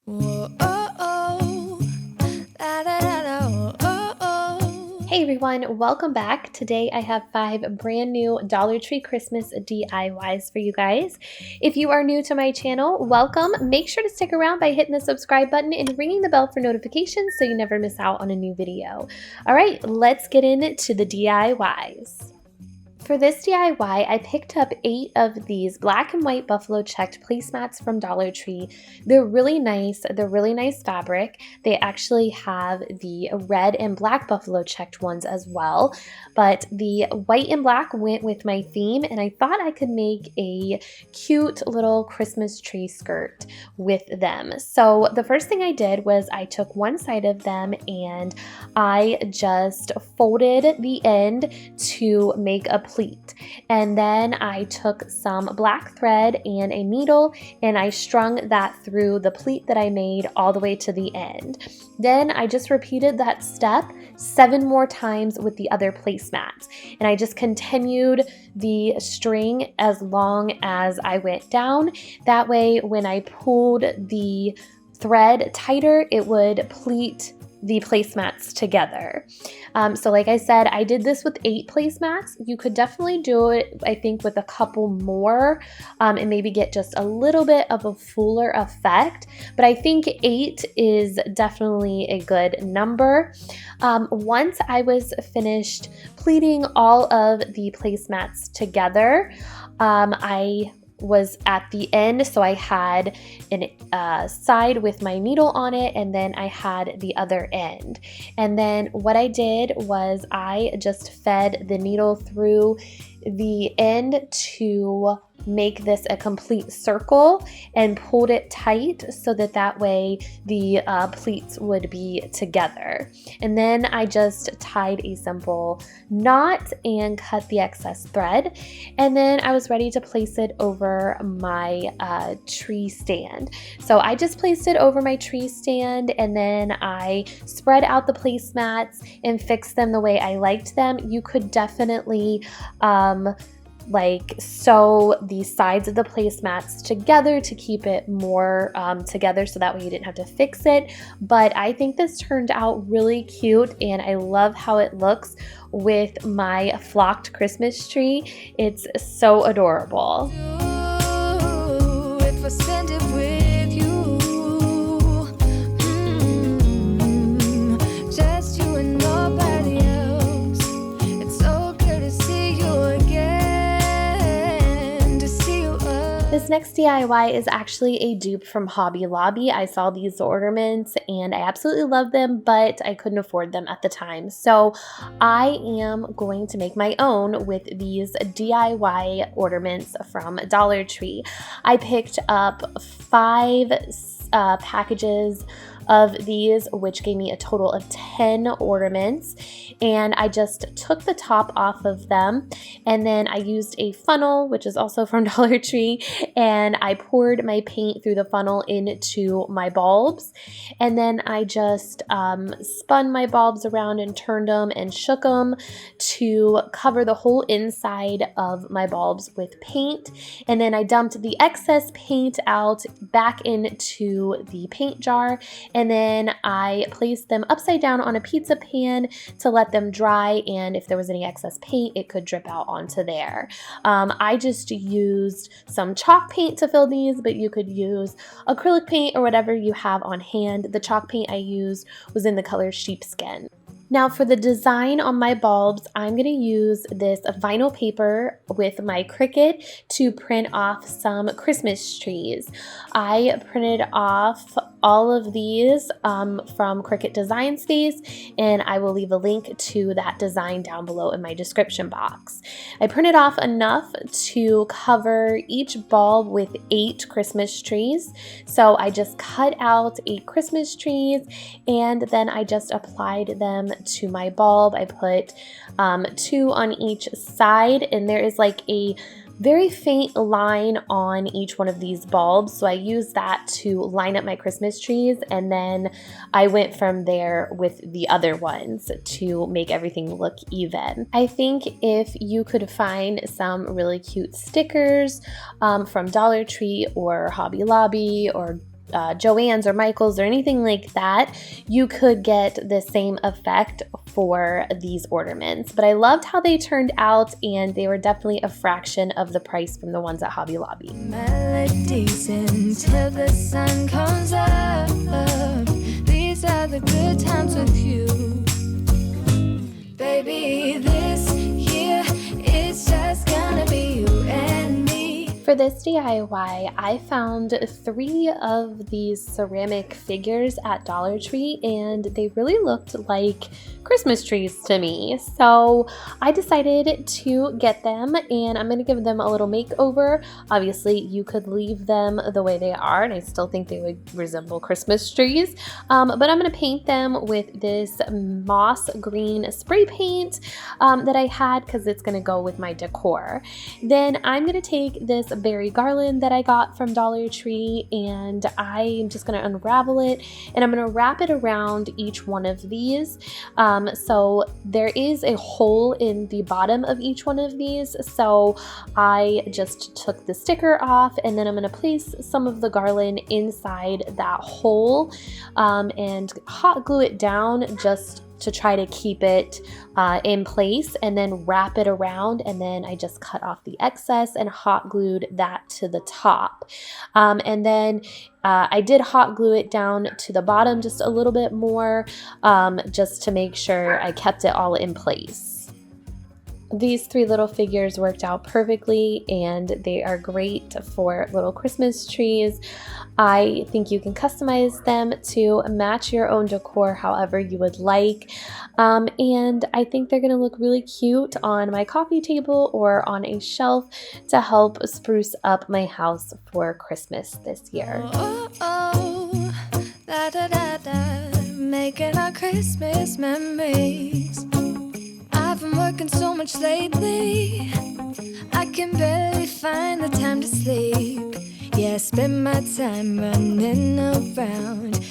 Whoa, oh, oh. La, la, la, la, oh, oh. Hey everyone, welcome back. Today I have 5 brand new Dollar Tree Christmas DIYs for you guys. If you are new to my channel, welcome. Make sure to stick around by hitting the subscribe button and ringing the bell for notifications so you never miss out on a new video. All right, let's get into the DIYs. For this DIY, I picked up 8 of these black and white buffalo checked placemats from Dollar Tree. They're really nice. They're really nice fabric. They actually have the red and black buffalo checked ones as well, but the white and black went with my theme, and I thought I could make a cute little Christmas tree skirt with them. So the first thing I did was I took one side of them and I just folded the end to make a pleat. And then I took some black thread and a needle and I strung that through the pleat that I made all the way to the end. Then I just repeated that step 7 more times with the other placemats. And I just continued the string as long as I went down. That way, when I pulled the thread tighter, it would pleat the placemats together. So like I said, I did this with 8 placemats. You could definitely do it, I think, with a couple more and maybe get just a little bit of a fuller effect. But I think 8 is definitely a good number. Once I was finished pleating all of the placemats together, I was at the end, so I had a side with my needle on it, and then I had the other end. And then what I did was I just fed the needle through the end to make this a complete circle and pulled it tight so that way the pleats would be together. And then I just tied a simple knot and cut the excess thread, and then I was ready to place it over my tree stand. So I just placed it over my tree stand, and then I spread out the placemats and fixed them the way I liked them. You could definitely like sew the sides of the placemats together to keep it more together, so that way you didn't have to fix it. But I think this turned out really cute, and I love how it looks with my flocked Christmas tree. It's so adorable. If I spend it with you, just you and nobody else. It's so good to see you again, to see you again. This next DIY is actually a dupe from Hobby Lobby. I saw these ornaments and I absolutely love them, but I couldn't afford them at the time. So I am going to make my own with these DIY ornaments from Dollar Tree. I picked up 5 packages of these, which gave me a total of 10 ornaments, and I just took the top off of them, and then I used a funnel, which is also from Dollar Tree, and I poured my paint through the funnel into my bulbs, and then I just spun my bulbs around and turned them and shook them to cover the whole inside of my bulbs with paint, and then I dumped the excess paint out back into the paint jar, and then I placed them upside down on a pizza pan to let them dry, and if there was any excess paint, it could drip out onto there. I just used some chalk paint to fill these, but you could use acrylic paint or whatever you have on hand. The chalk paint I used was in the color sheepskin. Now for the design on my bulbs, I'm going to use this vinyl paper with my Cricut to print off some Christmas trees. I printed off all of these from Cricut Design Space, and I will leave a link to that design down below in my description box. I printed off enough to cover each bulb with 8 Christmas trees. So I just cut out 8 Christmas trees, and then I just applied them to my bulb. I put 2 on each side, and there is like a very faint line on each one of these bulbs, so I used that to line up my Christmas trees, and then I went from there with the other ones to make everything look even. I think if you could find some really cute stickers from Dollar Tree or Hobby Lobby or Joann's or Michael's or anything like that, you could get the same effect for these ornaments. But I loved how they turned out, and they were definitely a fraction of the price from the ones at Hobby Lobby. Melodies until the sun comes up. These are the good times with you. Baby, this year it's just gonna be you and me. For this DIY, I found 3 of these ceramic figures at Dollar Tree, and they really looked like Christmas trees to me. So I decided to get them, and I'm going to give them a little makeover. Obviously, you could leave them the way they are, and I still think they would resemble Christmas trees. But I'm going to paint them with this moss green spray paint that I had, because it's going to go with my decor. Then I'm going to take this berry garland that I got from Dollar Tree, and I'm just going to unravel it, and I'm going to wrap it around each one of these. So there is a hole in the bottom of each one of these, so I just took the sticker off, and then I'm going to place some of the garland inside that hole and hot glue it down just to try to keep it in place, and then wrap it around, and then I just cut off the excess and hot glued that to the top. And then I did hot glue it down to the bottom just a little bit more, just to make sure I kept it all in place. These 3 little figures worked out perfectly, and they are great for little Christmas trees. I think you can customize them to match your own decor however you would like. And I think they're going to look really cute on my coffee table or on a shelf to help spruce up my house for Christmas this year. Oh, oh, da da da da, making our Christmas memories. I've been working so much lately, I can barely find the time to sleep. Yeah, I spend my time running around.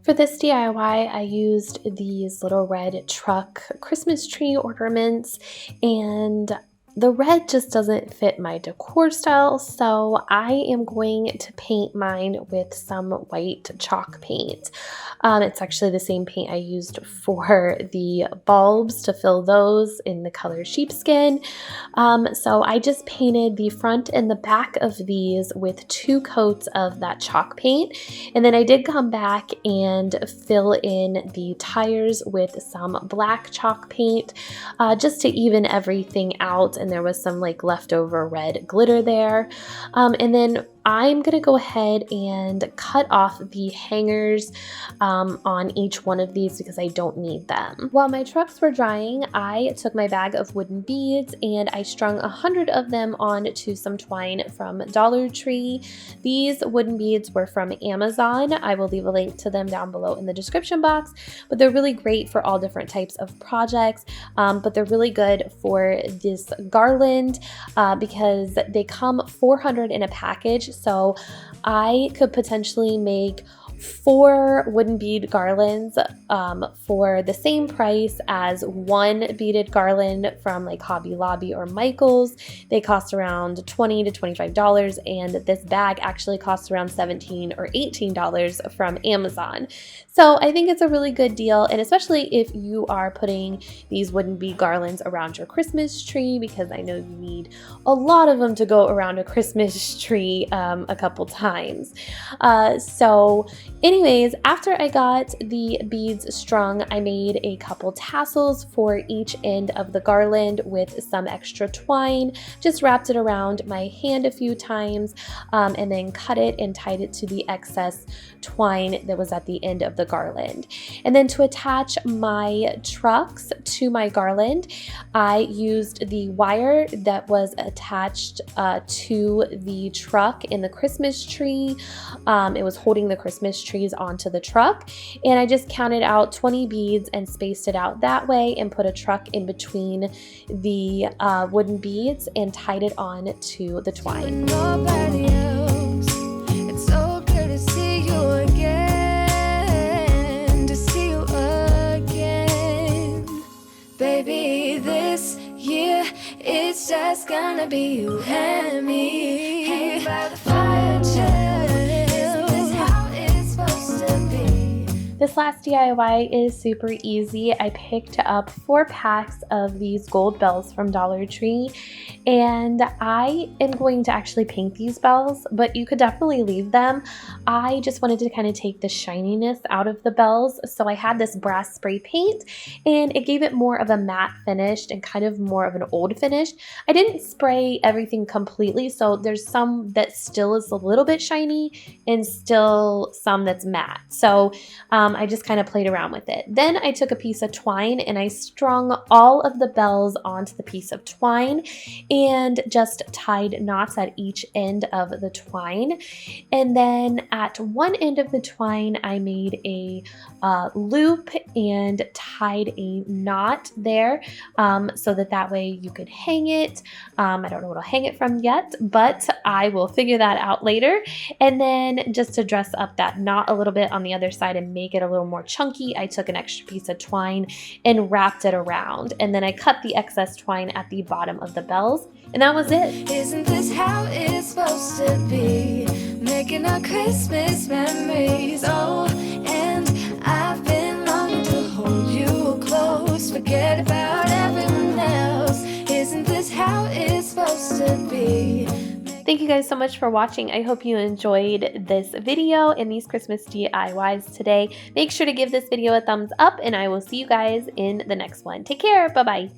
For this DIY, I used these little red truck Christmas tree ornaments, and the red just doesn't fit my decor style, so I am going to paint mine with some white chalk paint. It's actually the same paint I used for the bulbs to fill those in the color sheepskin. So I just painted the front and the back of these with 2 coats of that chalk paint, and then I did come back and fill in the tires with some black chalk paint just to even everything out, and there was some like leftover red glitter there. And then I'm going to go ahead and cut off the hangers on each one of these because I don't need them. While my trucks were drying, I took my bag of wooden beads and I strung 100 of them onto some twine from Dollar Tree. These wooden beads were from Amazon. I will leave a link to them down below in the description box, but they're really great for all different types of projects, but they're really good for this garland because they come 400 in a package. So I could potentially make 4 wooden bead garlands for the same price as 1 beaded garland from like Hobby Lobby or Michael's. They cost around $20 to $25, and this bag actually costs around $17 or $18 from Amazon. So I think it's a really good deal, and especially if you are putting these wooden bead garlands around your Christmas tree, because I know you need a lot of them to go around a Christmas tree a couple times. So anyways, after I got the beads strung, I made a couple tassels for each end of the garland with some extra twine, just wrapped it around my hand a few times, and then cut it and tied it to the excess twine that was at the end of the garland. And then to attach my trucks to my garland, I used the wire that was attached to the truck in the Christmas tree. It was holding the Christmas trees onto the truck, and I just counted out 20 beads and spaced it out that way and put a truck in between the wooden beads and tied it on to the twine. Nobody else. It's so good to see you again, to see you again. Baby, this year it's just gonna be you and me. Hanging by the fire chill. Isn't this how it This last DIY is super easy. I picked up 4 packs of these gold bells from Dollar Tree, and I am going to actually paint these bells, but you could definitely leave them. I just wanted to kind of take the shininess out of the bells, so I had this brass spray paint, and it gave it more of a matte finish and kind of more of an old finish. I didn't spray everything completely, so there's some that still is a little bit shiny and still some that's matte. So I just kind of played around with it. Then I took a piece of twine and I strung all of the bells onto the piece of twine and just tied knots at each end of the twine. And then at one end of the twine, I made a loop and tied a knot there so that way you could hang it. I don't know what I'll hang it from yet, but I will figure that out later. And then just to dress up that knot a little bit on the other side and make it a little more chunky, I took an extra piece of twine and wrapped it around. And then I cut the excess twine at the bottom of the bells, and that was it. Isn't this how it's supposed to be? Making our Christmas memories. Oh, and I've been longing to hold you close. Forget about everyone else. Isn't this how it's supposed to be? Thank you guys so much for watching. I hope you enjoyed this video and these Christmas DIYs today. Make sure to give this video a thumbs up, and I will see you guys in the next one. Take care. Bye-bye.